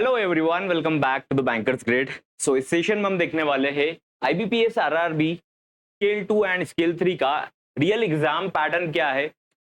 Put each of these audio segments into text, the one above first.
Hello everyone, welcome back to the bankers grade. So इस session में हम देखने वाले हैं IBPS RRB scale 2 and scale 3 का रियल एग्जाम पैटर्न क्या है।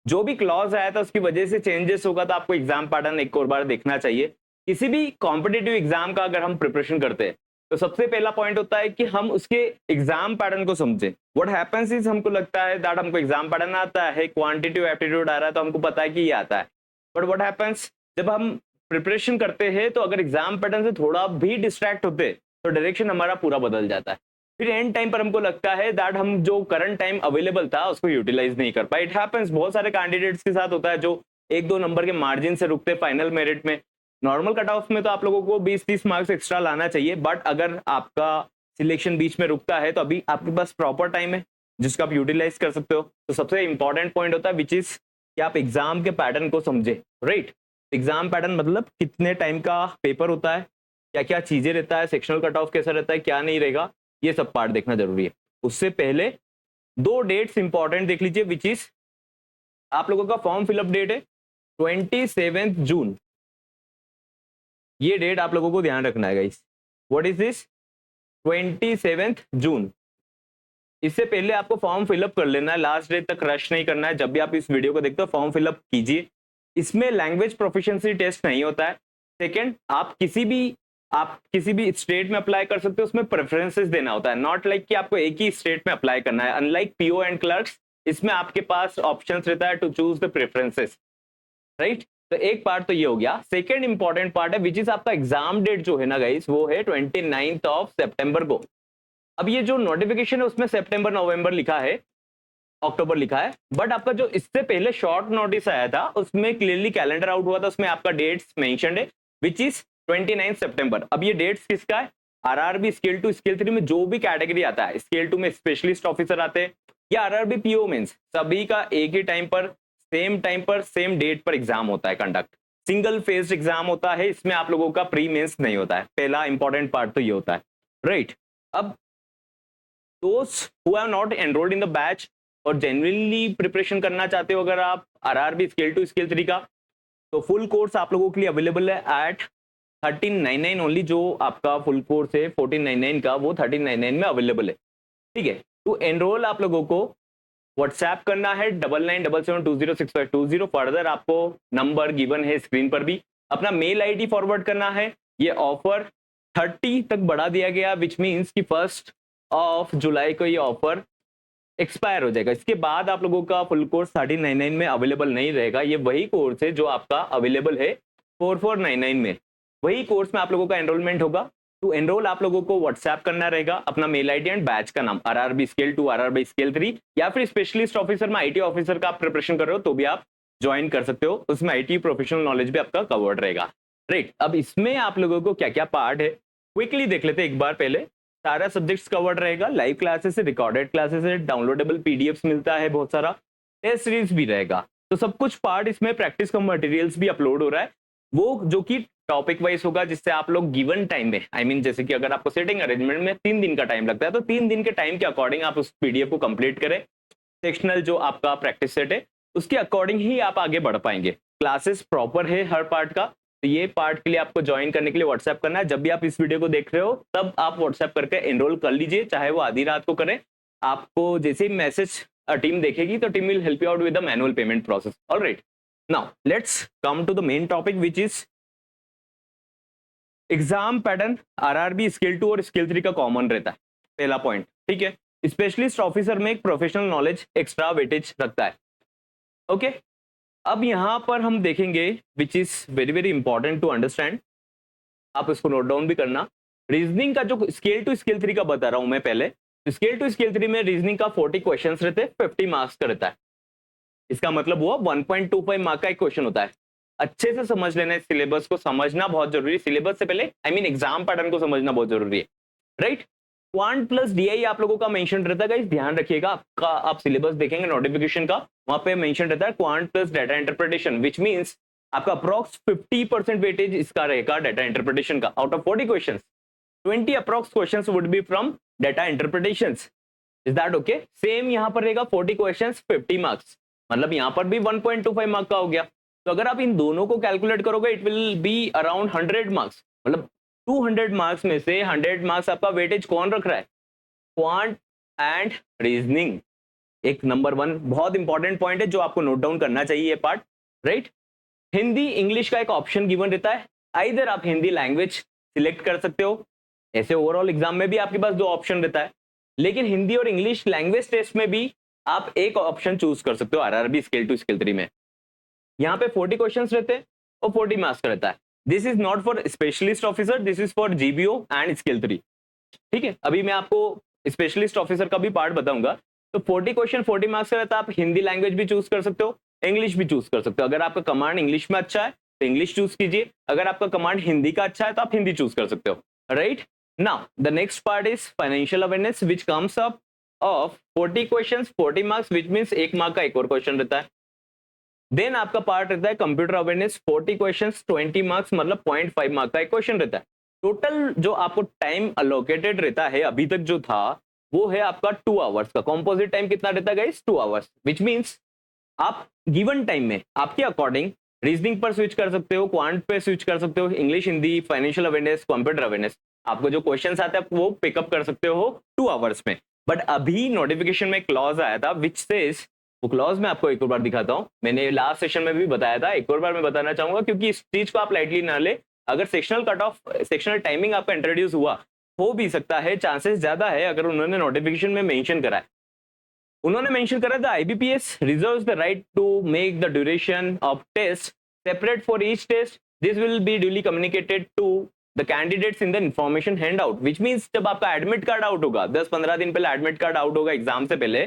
जो भी क्लॉज आया था उसकी वजह से चेंजेस होगा, तो आपको एग्जाम पैटर्न एक और बार देखना चाहिए। किसी भी कॉम्पिटेटिव एग्जाम का अगर हम प्रिपरेशन करते हैं तो सबसे पहला पॉइंट होता है कि हम उसके एग्जाम पैटर्न को समझें। व्हाट हैपेंस इज, हमको लगता है दैट हमको एग्जाम पैटर्न आता है, क्वांटिटेटिव एप्टीट्यूड आ रहा है तो हमको पता है कि ये आता है। बट व्हाट हैपेंस, जब हम प्रिपरेशन करते हैं तो अगर एग्जाम पैटर्न से थोड़ा भी डिस्ट्रैक्ट होते तो डायरेक्शन हमारा पूरा बदल जाता है। फिर एंड टाइम पर हमको लगता है दैट हम जो करंट टाइम अवेलेबल था उसको यूटिलाइज नहीं कर पाए। इट हैपेंस, बहुत सारे कैंडिडेट्स के साथ होता है जो एक दो नंबर के मार्जिन से रुकते फाइनल मेरिट में। नॉर्मल कट ऑफ में तो आप लोगों को 20-30 मार्क्स एक्स्ट्रा लाना चाहिए, बट अगर आपका सिलेक्शन बीच में रुकता है तो अभी आपके पास प्रॉपर टाइम है जिसको आप यूटिलाइज कर सकते हो। तो सबसे इंपॉर्टेंट पॉइंट होता है विच इज कि आप एग्जाम के पैटर्न को समझे। राइट, एग्जाम पैटर्न मतलब कितने टाइम का पेपर होता है, क्या क्या चीजें रहता है, सेक्शनल कट ऑफ कैसा रहता है, क्या नहीं रहेगा, ये सब पार्ट देखना जरूरी है। उससे पहले दो डेट्स इंपॉर्टेंट देख लीजिए, विच इज आप लोगों का फॉर्म फिलअप डेट है 27 जून। ये डेट आप लोगों को ध्यान रखना है गाइस। What is this? 27 जून। इससे पहले आपको फॉर्म फिलअप कर लेना है, लास्ट डेट तक रश नहीं करना है। जब भी आप इस वीडियो को देखते हो फॉर्म फिलअप कीजिए। इसमें लैंग्वेज प्रोफिशिएंसी टेस्ट नहीं होता है। सेकंड, आप किसी भी स्टेट में अप्लाई कर सकते हो, उसमें प्रेफरेंसेस देना होता है। नॉट लाइक कि आपको एक ही स्टेट में अप्लाई करना है। अनलाइक पीओ एंड क्लर्क्स, इसमें आपके पास ऑप्शंस रहता है to choose the preferences. Right, तो एक पार्ट तो ये हो गया। सेकंड इंपॉर्टेंट पार्ट है विच इज आपका एग्जाम डेट जो है ना गाइस, वो है 29 ऑफ सितंबर को। अब ये जो नोटिफिकेशन है उसमें सितंबर नवंबर लिखा है, अक्टूबर लिखा है, बट आपका जो इससे पहले शॉर्ट नोटिस आया था उसमें क्लियरली कैलेंडर आउट हुआ था, उसमें आपका डेट्स मेंशन्ड है विच इज 29 सितंबर। अब ये डेट्स किसका है? आरआरबी स्केल 2 स्केल 3 में जो भी कैटेगरी आता है, स्केल 2 में स्पेशलिस्ट ऑफिसर आते हैं या आरआरबी पीओ मेंस, सभी का एक ही टाइम पर सेम डेट पर एग्जाम होता है कंडक्ट। सिंगल फेज एग्जाम होता है, इसमें आप लोगों का प्री मेंस नहीं होता है। पहला इंपॉर्टेंट पार्ट तो ये होता है। राइट, अब those who have not enrolled in the batch और जेन्युइनली प्रिपरेशन करना चाहते हो अगर आप आरआरबी स्केल 2 स्केल 3 का, तो फुल कोर्स आप लोगों के लिए अवेलेबल है एट 1399 ओनली। जो आपका फुल कोर्स है 1499 का, वो 1399 में अवेलेबल है। ठीक है, टू एनरोल आप लोगों को व्हाट्सएप करना है 9977206520। फर्दर आपको नंबर गिवन है स्क्रीन पर भी। अपना मेल आईडी फॉरवर्ड करना है। ये ऑफर 30 तक बढ़ा दिया गया, विच मीन्स कि 1 जुलाई को ये ऑफर एक्सपायर हो जाएगा। इसके बाद आप लोगों का फुल कोर्स 1399 में अवेलेबल नहीं रहेगा। ये वही कोर्स है जो आपका अवेलेबल है 4499 में। वही कोर्स में आप लोगों का एनरोलमेंट होगा। टू एनरोल आप लोगों को व्हाट्सएप करना रहेगा, अपना मेल आईडी एंड बैच का नाम, आरआरबी स्केल 2, आरआरबी स्केल 3 या फिर स्पेशलिस्ट ऑफिसर में आईटी ऑफिसर का आप प्रिपरेशन कर रहे हो तो भी आप ज्वाइन कर सकते हो। उसमें आईटी प्रोफेशनल नॉलेज भी आपका कवर्ड रहेगा। राइट, अब इसमें आप लोगों को क्या क्या पार्ट है क्विकली देख लेते हैं एक बार। पहले सारा सब्जेक्ट्स कवर्ड रहेगा, लाइव क्लासेस है, रिकॉर्डेड क्लासेस है, डाउनलोडेबल पीडीएफ्स मिलता है बहुत सारा, टेस्ट सीरीज भी रहेगा। तो सब कुछ पार्ट इसमें प्रैक्टिस का मटेरियल्स भी अपलोड हो रहा है, वो जो कि टॉपिक वाइज होगा, जिससे आप लोग गिवन टाइम में जैसे कि अगर आपको सेटिंग अरेंजमेंट में 3 दिन का टाइम लगता है तो 3 दिन के टाइम के अकॉर्डिंग आप उस पीडीएफ को कंप्लीट करें। सेक्शनल जो आपका प्रैक्टिस सेट है उसके अकॉर्डिंग ही आप आगे बढ़ पाएंगे। क्लासेस प्रॉपर है हर पार्ट का। तो ये पार्ट के लिए आपको ज्वाइन करने के लिए व्हाट्सएप करना है। जब भी आप इस वीडियो को देख रहे हो तब आप व्हाट्सएप करके एनरोल कर लीजिए, चाहे वो आधी रात को करें। आपको जैसे ही मैसेज टीम देखेगी तो team will help you out with the manual payment process. Alright, now let's come to the main topic which is exam pattern. RRB scale 2 और स्केल 3 का कॉमन रहता है, पहला पॉइंट। ठीक है, स्पेशलिस्ट ऑफिसर में एक प्रोफेशनल नॉलेज एक्स्ट्रा वेटेज रखता है। ओके, अब यहां पर हम देखेंगे which is very very important to understand, आप इसको नोट डाउन भी करना। रीजनिंग का जो स्केल 2 स्केल 3 का बता रहा हूं मैं पहले, स्केल 2 स्केल 3 में रीजनिंग का 40 क्वेश्चंस रहते हैं, 50 मार्क्स का रहता है। इसका मतलब हुआ 1.25 मार्क का एक क्वेश्चन होता है। अच्छे से समझ लेना है, सिलेबस को समझना बहुत जरूरी है। सिलेबस से पहले एग्जाम पैटर्न को समझना बहुत जरूरी है। राइट, क्वांट प्लस डीआई आप लोगों का मेंशन रहता है गाइस, ध्यान रखिएगा। आपका आप सिलेबस देखेंगे नोटिफिकेशन का, वहां पे मेंशन रहता है quant plus data interpretation, which means आपका अप्रॉक्स 50% वेटेज इसका रहेगा डाटा इंटरप्रिटेशन का। Out of 40 questions 20 approx questions would be from data interpretations. Is that okay? Same यहां पर रहेगा 40 क्वेश्चंस 50 मार्क्स, मतलब यहां पर भी 1.25 मार्क का हो गया। तो अगर आप इन दोनों को कैलकुलेट करोगे it will be around 100 marks. मतलब 200 मार्क्स में से 100 मार्क्स आपका वेटेज कौन रख रहा है? Quant and reasoning. एक नंबर 1 बहुत इंपॉर्टेंट पॉइंट है जो आपको नोट डाउन करना चाहिए ये पार्ट, राइट। हिंदी इंग्लिश का एक ऑप्शन गिवन रहता है, आइदर आप हिंदी लैंग्वेज सिलेक्ट कर सकते हो, ऐसे ओवरऑल एग्जाम में भी आपके पास 2 ऑप्शन रहता है, लेकिन हिंदी और इंग्लिश लैंग्वेज टेस्ट में भी आप एक ऑप्शन चूज कर सकते हो आरआरबी स्केल 2 स्केल 3 में। यहाँ पे 40 क्वेश्चंस रहते हैं और 40 मार्क्स का रहता है। This is not for specialist officer, this is for GBO and scale 3। ठीक है, अभी मैं आपको स्पेशलिस्ट ऑफिसर का भी पार्ट बताऊंगा। तो 40 क्वेश्चन 40 मार्क्स का रहता है, आप हिंदी लैंग्वेज भी चूज कर सकते हो, इंग्लिश भी चूज कर सकते हो। अगर आपका कमांड इंग्लिश में अच्छा है तो इंग्लिश चूज कीजिए, अगर आपका कमांड हिंदी का अच्छा है तो आप हिंदी चूज कर सकते हो, right. Now the next part is financial awareness which comes up of 40 questions 40 marks, which means 1 mark का एक और क्वेश्चन रहता है। देन आपका पार्ट रहता है कंप्यूटर अवेयरनेस, 40 क्वेश्चंस 20 मार्क्स, मतलब 0.5 मार्क का एक क्वेश्चन रहता है। टोटल जो आपको टाइम अलोकेटेड रहता है अभी तक जो था वो है आपका 2 आवर्स का। कॉम्पोजिट टाइम कितना रहता है गाइस? 2 आवर्स, विच मींस आप गिवन टाइम में आपके अकॉर्डिंग रीजनिंग पर स्विच कर सकते हो, क्वांट पे स्विच कर सकते हो, English Hindi, financial awareness, computer awareness, आपको जो क्वेश्चंस आते हैं वो पिकअप कर सकते हो 2 आवर्स में। बट अभी नोटिफिकेशन में क्लॉज आया था विच सेज, वो क्लॉज मैं आपको एक और बार दिखाता हूं, मैंने लास्ट सेशन में भी बताया था, एक और बार मैं बताना चाहूंगा क्योंकि इस चीज को आप लाइटली ना ले। अगर sectional cut off sectional timing आपका इंट्रोड्यूस हुआ हो भी सकता है, चांसेस ज्यादा है अगर उन्होंने नोटिफिकेशन में मेंशन करा है। उन्होंने मेंशन करा था IBPS reserves the right to make the duration of test separate for each test, this will be duly communicated to the candidates in the information handout, which means जब आपका admit card out होगा 10-15 दिन पहले admit card out होगा exam से पहले,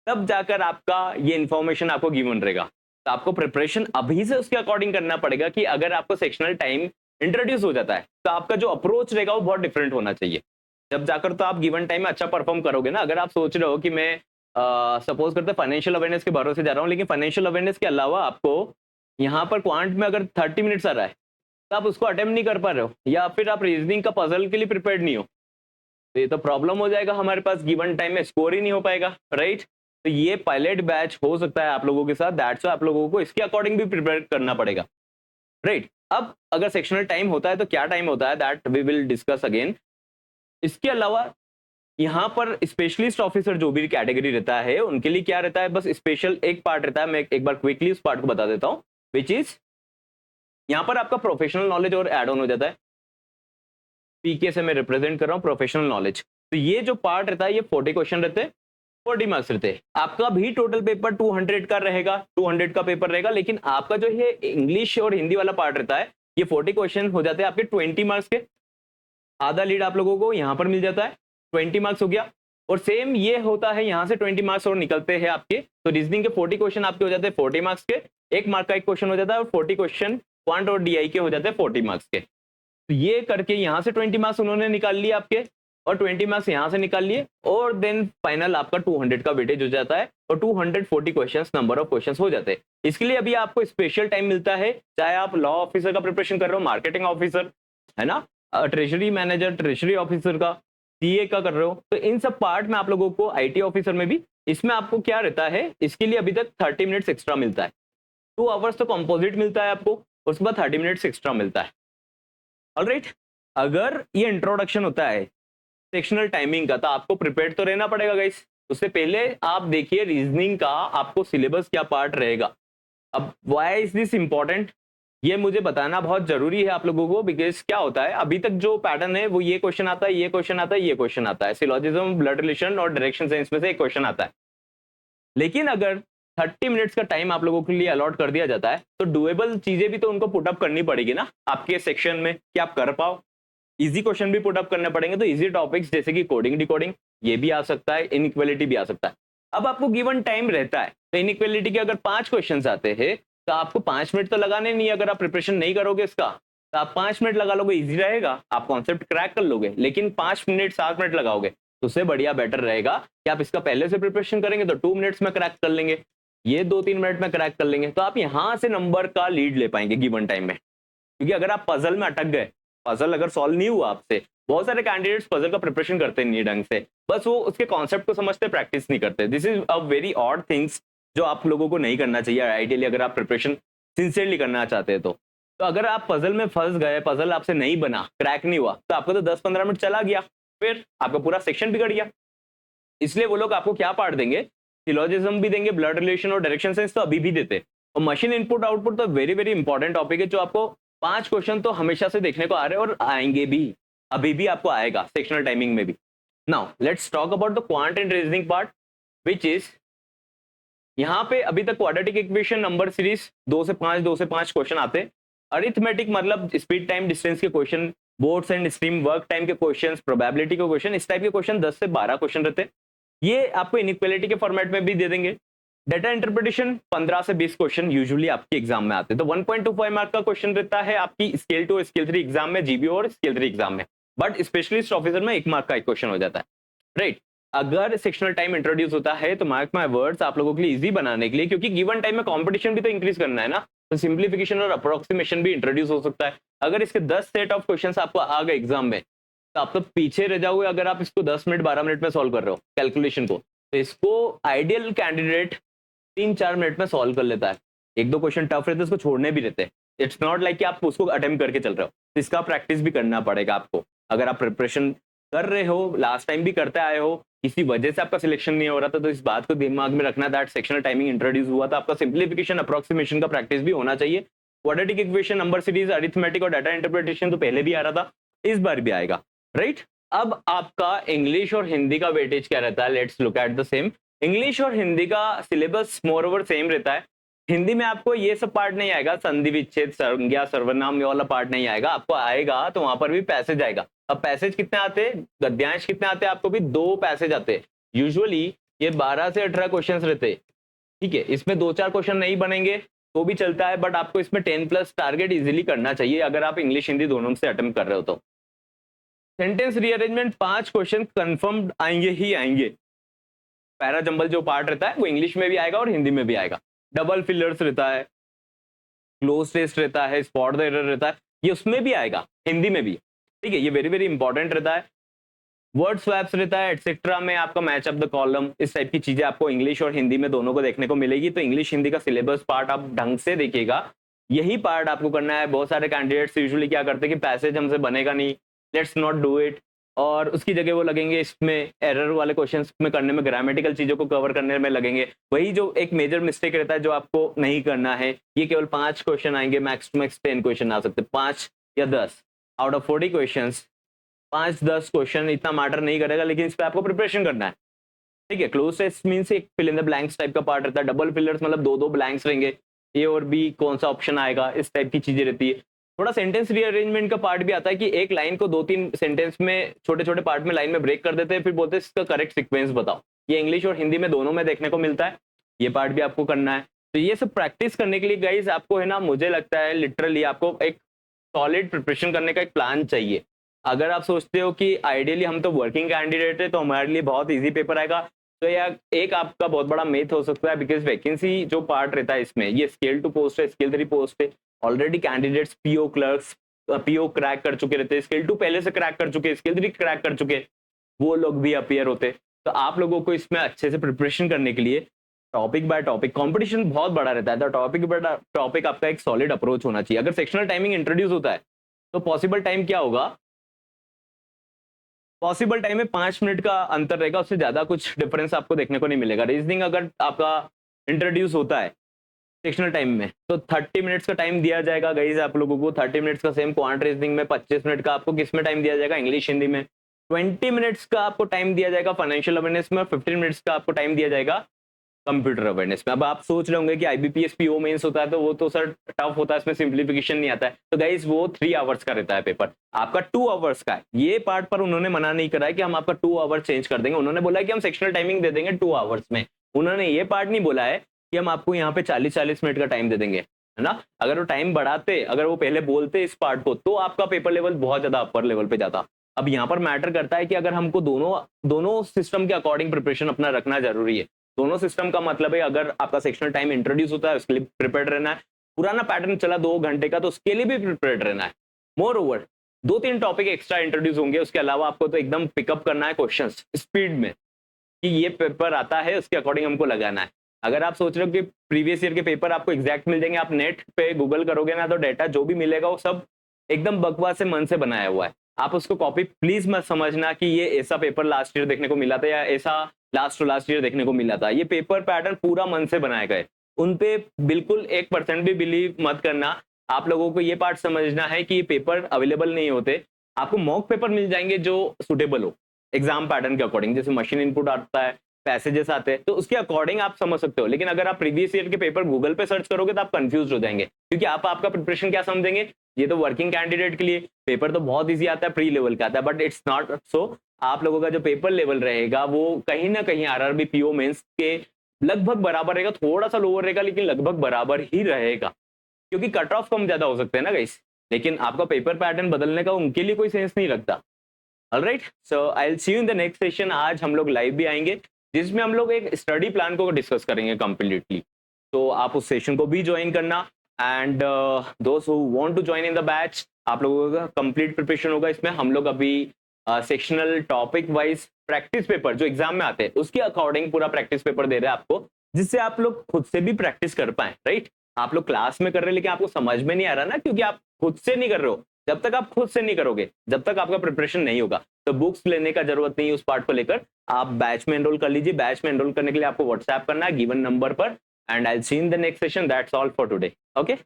तब जाकर आपका ये इन्फॉर्मेशन आपको गिवन रहेगा। तो आपको प्रिपरेशन अभी से उसके अकॉर्डिंग करना पड़ेगा कि अगर आपको सेक्शनल टाइम इंट्रोड्यूस हो जाता है तो आपका जो अप्रोच रहेगा वो बहुत डिफरेंट होना चाहिए, जब जाकर तो आप गिवन टाइम में अच्छा परफॉर्म करोगे ना। अगर आप सोच रहे हो कि मैं सपोज करते फाइनेंशियल अवेयरनेस के भरोसे जा रहा हूँ, लेकिन फाइनेंशियल अवेयरनेस के अलावा आपको यहाँ पर क्वांट में अगर 30 मिनट्स आ रहा है तो आप उसको अटेम्प्ट नहीं कर पा रहे हो, या फिर आप रीजनिंग का पजल के लिए प्रिपेयर्ड नहीं हो, तो ये तो प्रॉब्लम हो जाएगा, हमारे पास गिवन टाइम में स्कोर ही नहीं हो पाएगा, राइट। तो ये पायलट बैच हो सकता है आप लोगों के साथ, दैट्स आप लोगों को इसके अकॉर्डिंग भी प्रिपेयर करना पड़ेगा, राइट। अब अगर सेक्शनल टाइम होता है तो क्या टाइम होता है, that we will discuss again. इसके अलावा यहाँ पर स्पेशलिस्ट ऑफिसर जो भी कैटेगरी रहता है उनके लिए क्या रहता है, बस स्पेशल एक पार्ट रहता है, मैं एक बार क्विकली उस पार्ट को बता देता हूँ, विच इज यहाँ पर आपका प्रोफेशनल नॉलेज और एड ऑन हो जाता है। पीके से मैं रिप्रेजेंट कर रहा हूँ प्रोफेशनल नॉलेज। तो ये जो पार्ट रहता है ये 40 क्वेश्चन रहते हैं, 40 मार्क्स रहते हैं। आपका भी टोटल पेपर 200 का रहेगा, 200 का पेपर रहेगा, लेकिन आपका जो है इंग्लिश और हिंदी वाला पार्ट रहता है ये 40 क्वेश्चन हो जाते हैं आपके 20 मार्क्स के। आधा लीड आप लोगों को यहाँ पर मिल जाता है, 20 मार्क्स हो गया। और सेम ये होता है यहाँ से 20 मार्क्स और निकलते हैं आपके, तो रीजनिंग के 40 क्वेश्चन आपके हो जाते हैं 40 मार्क्स के, 1 मार्क का एक क्वेश्चन हो जाता है, और 40 क्वेश्चन क्वांट और डीआई के हो जाते हैं 40 मार्क्स के। तो ये करके यहाँ से 20 मार्क्स उन्होंने निकाल लिए आपके, और 20 मार्क्स यहाँ से निकाल लिए, और देन फाइनल आपका 200 का वेटेज हो जाता है, और 240 क्वेश्चंस नंबर ऑफ क्वेश्चंस हो जाते हैं। इसके लिए अभी आपको स्पेशल टाइम मिलता है, चाहे आप लॉ ऑफिसर का प्रिपरेशन कर रहे हो, मार्केटिंग ऑफिसर है ना, ट्रेजरी मैनेजर, ट्रेजरी ऑफिसर का, सीए का कर रहे हो, तो इन सब पार्ट में आप लोगों को, आईटी ऑफिसर में भी, इसमें आपको क्या रहता है, इसके लिए अभी तक 30 मिनट्स एक्स्ट्रा मिलता है। 2 आवर्स तो कंपोजिट मिलता है आपको, उसके बाद 30 मिनट्स एक्स्ट्रा मिलता है, ऑलराइट। अगर ये इंट्रोडक्शन होता है सेक्शनल टाइमिंग का तो आपको प्रिपेयर तो रहना पड़ेगा गाइस। उससे पहले आप देखिए रीजनिंग का आपको सिलेबस क्या पार्ट रहेगा। अब व्हाई इज दिस इंपॉर्टेंट, ये मुझे बताना बहुत जरूरी है आप लोगों को, बिकॉज क्या होता है अभी तक जो पैटर्न है वो ये क्वेश्चन आता है, ये क्वेश्चन आता है, ये क्वेश्चन आता है, सिलोजिज्म, ब्लड रिलेशन और डायरेक्शन सेंस में से एक क्वेश्चन आता है। लेकिन अगर 30 मिनट्स का टाइम आप लोगों के लिए अलॉट कर दिया जाता है तो डुएबल चीजें भी तो उनको पुटअप करनी पड़ेगी ना आपके सेक्शन में, कि आप कर पाओ। इजी क्वेश्चन भी पुटअप करने पड़ेंगे, तो इजी टॉपिक्स जैसे कि कोडिंग डिकोडिंग ये भी आ सकता है, इनइक्वालिटी भी आ सकता है। अब आपको गिवन टाइम रहता है, तो इनइक्वालिटी के अगर 5 क्वेश्चन आते हैं तो आपको 5 मिनट तो लगाने नहीं, अगर आप प्रिपरेशन नहीं करोगे इसका तो आप 5 मिनट लगा लोगे, इजी रहेगा, आप कॉन्सेप्ट क्रैक कर लोगे। लेकिन 5 मिनट 7 मिनट लगाओगे तो उससे बढ़िया बेटर रहेगा कि आप इसका पहले से प्रिपरेशन करेंगे तो 2 मिनट्स में क्रैक कर लेंगे, ये 2-3 मिनट में क्रैक कर लेंगे, तो आप यहां से नंबर का लीड ले पाएंगे गिवन टाइम में। क्योंकि अगर आप पजल में अटक गए, पजल अगर सॉल्व नहीं हुआ आपसे, बहुत सारे कैंडिडेट्स पजल का प्रिपरेशन करते नहीं ढंग से, बस वो उसके कॉन्सेप्ट को समझते, प्रैक्टिस नहीं करते। This is a very odd things जो आप लोगों को नहीं करना चाहिए आइडियली, अगर आप प्रिपरेशन सिंसियरली करना चाहते हैं तो। तो अगर आप पजल में फंस गए, पजल आपसे नहीं बना, क्रैक नहीं हुआ, तो आपका तो 10-15 मिनट चला गया, फिर आपका पूरा सेक्शन बिगड़ गया। इसलिए वो लोग आपको क्या पार्ट देंगे, सिलोजिज्म भी देंगे, ब्लड रिलेशन और डायरेक्शन सेंस तो अभी भी देते। और मशीन इनपुट आउटपुट तो वेरी वेरी इंपॉर्टेंट टॉपिक है, जो आपको 5 क्वेश्चन तो हमेशा से देखने को आ रहे हैं और आएंगे भी, अभी भी आपको आएगा सेक्शनल टाइमिंग में भी। Now let's talk about the quant and reasoning part, which is यहाँ पे अभी तक क्वाड्रेटिक इक्वेशन, नंबर सीरीज 2 से 5 क्वेश्चन आते हैं। अरिथमेटिक मतलब स्पीड टाइम डिस्टेंस के question, boards and stream work time के क्वेश्चन, प्रोबेबिलिटी के क्वेश्चन, इस टाइप के क्वेश्चन 10 से 12 क्वेश्चन रहते हैं। ये आपको इनइक्वालिटी के फॉर्मेट में भी दे देंगे। डेटा इंटरप्रिटेशन 15 से 20 क्वेश्चन यूजुअली आपके एग्जाम में आते हैं। तो 1.25 मार्क का क्वेश्चन रहता है आपकी स्केल 2 स्केल 3 एग्जाम में, जीबी और स्केल 3 एग्जाम में, बट स्पेशलिस्ट ऑफिसर में 1 मार्क का एक क्वेश्चन हो जाता है, राइट। अगर सेक्शनल टाइम इंट्रोड्यूस होता है तो मार्क माय वर्ड्स आप लोगों के लिए इजी बनाने के लिए, क्योंकि गिवन टाइम में कंपटीशन भी तो इंक्रीज करना है ना, तो सिंप्लीफिकेशन और अप्रोक्सीमेशन भी इंट्रोड्यूस हो सकता है। अगर इसके 10 सेट ऑफ क्वेश्चंस आपको आ गए एग्जाम में, तो आप तो पीछे रह जाओगे अगर आप इसको 10 मिनट 12 मिनट में सॉल्व कर रहे हो कैलकुलेशन को। तो इसको आइडियल कैंडिडेट 3-4 मिनट में सॉल्व कर लेता है। 1-2 क्वेश्चन टफ रहते हैं, उसको छोड़ने भी रहते हैं। इट्स नॉट लाइक कि आप उसको अटेम्प्ट करके चल रहे हो, तो इसका प्रैक्टिस भी करना पड़ेगा आपको। अगर आप प्रिपरेशन कर रहे हो, लास्ट टाइम भी करते आए हो, किसी वजह से आपका सिलेक्शन नहीं हो रहा था, तो इस बात को दिमाग में रखना दैट सेक्शनल टाइमिंग इंट्रोड्यूस हुआ था, आपका सिंप्लीफिकेशन अप्रोक्सीमेशन का प्रैक्टिस भी होना चाहिए। Quadratic equation, number series, arithmetic और डाटा इंटरप्रिटेशन तो पहले भी आ रहा था, इस बार भी आएगा, राइट। अब आपका इंग्लिश और हिंदी का वेटेज क्या रहता है, let's look at the same. English और हिंदी का सिलेबस मोर ओवर सेम रहता है। हिंदी में आपको ये सब पार्ट नहीं आएगा, संधि विच्छेद, संज्ञा, सर्वनाम, ये वाला पार्ट नहीं आएगा। आपको आएगा तो वहां पर भी पैसेज आएगा। अब पैसेज कितने आते हैं, गद्यांश कितने आते हैं, आपको भी 2 पैसेज आते हैं। यूजुअली ये 12 से 18 क्वेश्चंस रहते हैं, ठीक है। इसमें 2-4 क्वेश्चन नहीं बनेंगे तो भी चलता है, बट आपको इसमें 10+ टारगेट इजीली करना चाहिए अगर आप इंग्लिश हिंदी दोनों से अटेम्प्ट कर रहे हो तो। सेंटेंस रीअरेंजमेंट 5 क्वेश्चन कंफर्म आएंगे ही आएंगे। पैरा जंबल जो पार्ट रहता है वो इंग्लिश में भी आएगा और हिंदी में भी आएगा। डबल फिलर्स रहता है, क्लोज टेस्ट रहता है, स्पॉट द एरर रहता है, ये उसमें भी आएगा, हिंदी में भी, ठीक है। ये वेरी वेरी इंपॉर्टेंट रहता है। वर्ड स्वैप्स रहता है, एटसेट्रा में आपका मैच अप द कॉलम, इस टाइप की चीजें आपको इंग्लिश और हिंदी में दोनों को देखने को मिलेगी। तो इंग्लिश हिंदी का सिलेबस पार्ट आप ढंग से देखिएगा, यही पार्ट आपको करना है। बहुत सारे कैंडिडेट्स यूजुअली क्या करते हैं कि पैसेज हमसे बनेगा नहीं, लेट्स नॉट डू इट, और उसकी जगह वो लगेंगे इसमें एरर वाले क्वेश्चंस में करने में, ग्रामेटिकल चीजों को कवर करने में लगेंगे। वही जो एक मेजर मिस्टेक रहता है जो आपको नहीं करना है। ये केवल 5 क्वेश्चन आएंगे, मैक्स टू मैक्स 10 क्वेश्चन आ सकते हैं, 5 या 10 आउट ऑफ 40 क्वेश्चन। 5-10 क्वेश्चन इतना मैटर नहीं करेगा, लेकिन इस पे आपको प्रिपरेशन करना है, ठीक है। क्लोज टेस्ट मींस एक fill in the blanks type का पार्ट रहता है। डबल फिलर्स मतलब 2-2 ब्लैंक्स रहेंगे, ए और बी कौन सा ऑप्शन आएगा, इस टाइप की चीजें रहती है। थोड़ा सेंटेंस रीअरेंजमेंट का पार्ट भी आता है कि एक लाइन को 2-3 सेंटेंस में, छोटे छोटे पार्ट में लाइन में ब्रेक कर देते हैं, फिर बोलते हैं इसका करेक्ट सीक्वेंस बताओ। ये इंग्लिश और हिंदी में दोनों में देखने को मिलता है, ये पार्ट भी आपको करना है। तो ये सब प्रैक्टिस करने के लिए गाइज आपको है ना, मुझे लगता है लिटरली आपको एक सॉलिड प्रिपरेशन करने का एक प्लान चाहिए। अगर आप सोचते हो कि आइडियली हम तो वर्किंग कैंडिडेट है तो हमारे लिए बहुत इजी पेपर आएगा, तो यार एक आपका बहुत बड़ा मेथ हो सकता है, बिकॉज वैकेंसी जो पार्ट रहता है इसमें, ये स्केल 2 पोस्ट है, स्केल 3 पोस्ट है। Already candidates PO clerks, PO crack कर चुके रहते हैं, स्केल 2 पहले से क्रैक कर चुके, स्केल 3 क्रैक कर चुके, वो लोग भी अपीयर होते। तो आप लोगों को इसमें अच्छे से प्रिपरेशन करने के लिए टॉपिक बाय टॉपिक, कंपटीशन बहुत बड़ा रहता है, तो टॉपिक बाय टॉपिक आपका एक सॉलिड अप्रोच होना चाहिए। अगर सेक्शनल टाइमिंग इंट्रोड्यूस होता है तो पॉसिबल टाइम क्या होगा, पॉसिबल टाइम में 5 मिनट का अंतर रहेगा, उससे ज्यादा कुछ डिफरेंस आपको देखने को नहीं मिलेगा। रीजनिंग अगर आपका इंट्रोड्यूस होता है सेक्शनल टाइम में तो 30 मिनट्स का टाइम दिया जाएगा गाइज आप लोगों को, 30 मिनट्स का। सेम क्वांट रीजनिंग में 25 मिनट का आपको किस में टाइम दिया जाएगा, इंग्लिश हिंदी में। 20 मिनट्स का आपको टाइम दिया जाएगा फाइनेंशियल अवेयरनेस में, और 15 मिनट्स का आपको टाइम दिया जाएगा कंप्यूटर अवेयरनेस में। अब आप सोच रहे होंगे कि आईबीपीएस पीओ मेंस होता है तो वो तो सर टफ होता है, इसमें सिंप्लीफिकेशन नहीं आता है। तो गाइस वो 3 आवर्स का रहता है पेपर, आपका 2 आवर्स का है। ये पार्ट पर उन्होंने मना नहीं करा है कि हम आपका 2 आवर चेंज कर देंगे, उन्होंने बोला है कि हम सेक्शनल टाइमिंग दे देंगे 2 आवर्स में। उन्होंने ये पार्ट नहीं बोला है कि हम आपको यहाँ पे 40-40 मिनट का टाइम दे देंगे, है ना। अगर वो टाइम बढ़ाते, अगर वो पहले बोलते इस पार्ट को, तो आपका पेपर लेवल बहुत ज्यादा अपर लेवल पे जाता। अब यहाँ पर मैटर करता है कि अगर हमको दोनों सिस्टम के अकॉर्डिंग प्रिपरेशन अपना रखना जरूरी है। दोनों सिस्टम का मतलब है अगर आपका सेक्शनल टाइम इंट्रोड्यूस होता है उसके लिए प्रिपेयर्ड रहना है, पुराना पैटर्न चला 2 घंटे का तो उसके लिए भी प्रिपेयर्ड रहना है। More over 2-3 topic extra introduce होंगे, उसके अलावा आपको तो एकदम पिकअप करना है क्वेश्चंस स्पीड में कि ये पेपर आता है उसके अकॉर्डिंग हमको लगाना है। अगर आप सोच रहे हो कि प्रीवियस ईयर के पेपर आपको एग्जैक्ट मिल जाएंगे, आप नेट पे गूगल करोगे ना तो डाटा जो भी मिलेगा वो सब एकदम बकवास से मन से बनाया हुआ है। आप उसको कॉपी प्लीज मत समझना कि ये ऐसा पेपर लास्ट ईयर देखने को मिला था या ऐसा लास्ट टू लास्ट ईयर देखने को मिला था। ये पेपर पैटर्न पूरा मन से बनाए गए, उन पे बिल्कुल 1% भी बिलीव मत करना। आप लोगों को ये पार्ट समझना है कि ये पेपर अवेलेबल नहीं होते, आपको मॉक पेपर मिल जाएंगे जो सुटेबल हो एग्जाम पैटर्न के अकॉर्डिंग। जैसे मशीन इनपुट आता है, पैसेजेस आते हैं, तो उसके अकॉर्डिंग आप समझ सकते हो। लेकिन अगर आप प्रीवियस ईयर के पेपर गूगल पे सर्च करोगे तो आप कंफ्यूज हो जाएंगे, क्योंकि आप आपका प्रिपरेशन क्या समझेंगे, ये तो वर्किंग कैंडिडेट के लिए पेपर तो बहुत ईजी आता है, प्री लेवल का आता है, बट इट्स नॉट सो। आप लोगों का जो पेपर लेवल रहेगा वो कहीं ना कहीं आरआरबी पीओ मेंस के लगभग बराबर रहेगा, थोड़ा सा लोअर रहेगा लेकिन लगभग बराबर ही रहेगा, क्योंकि कट ऑफ कम ज्यादा हो सकते हैं ना गाइस। लेकिन आपका पेपर पैटर्न बदलने का उनके लिए कोई सेंस नहीं लगता। Alright, so I will see you in the next session. आज हम लोग लाइव भी आएंगे जिसमें हम लोग एक स्टडी प्लान को डिस्कस करेंगे कंप्लीटली, तो आप उस सेशन को भी ज्वाइन करना। एंड दोस्त who want to join in the batch, आप लोगों का कंप्लीट प्रिपरेशन होगा इसमें। हम लोग अभी sectional topic wise practice paper जो एग्जाम में आते हैं उसके अकॉर्डिंग पूरा प्रैक्टिस पेपर दे रहे हैं आपको, जिससे आप लोग खुद से भी प्रैक्टिस कर पाए। राइट, आप लोग क्लास में कर रहे हैं लेकिन आपको समझ में नहीं आ रहा ना, क्योंकि आप खुद से नहीं कर रहे हो। जब तक आप खुद से नहीं करोगे, जब तक आपका प्रिपरेशन नहीं होगा, तो बुक्स लेने का जरूरत नहीं है उस पार्ट को लेकर। आप बैच में एनरोल कर लीजिए। बैच में एनरोल करने के लिए आपको व्हाट्सएप करना है गिवन नंबर पर। And I will see in the next session. That's all for today. Okay.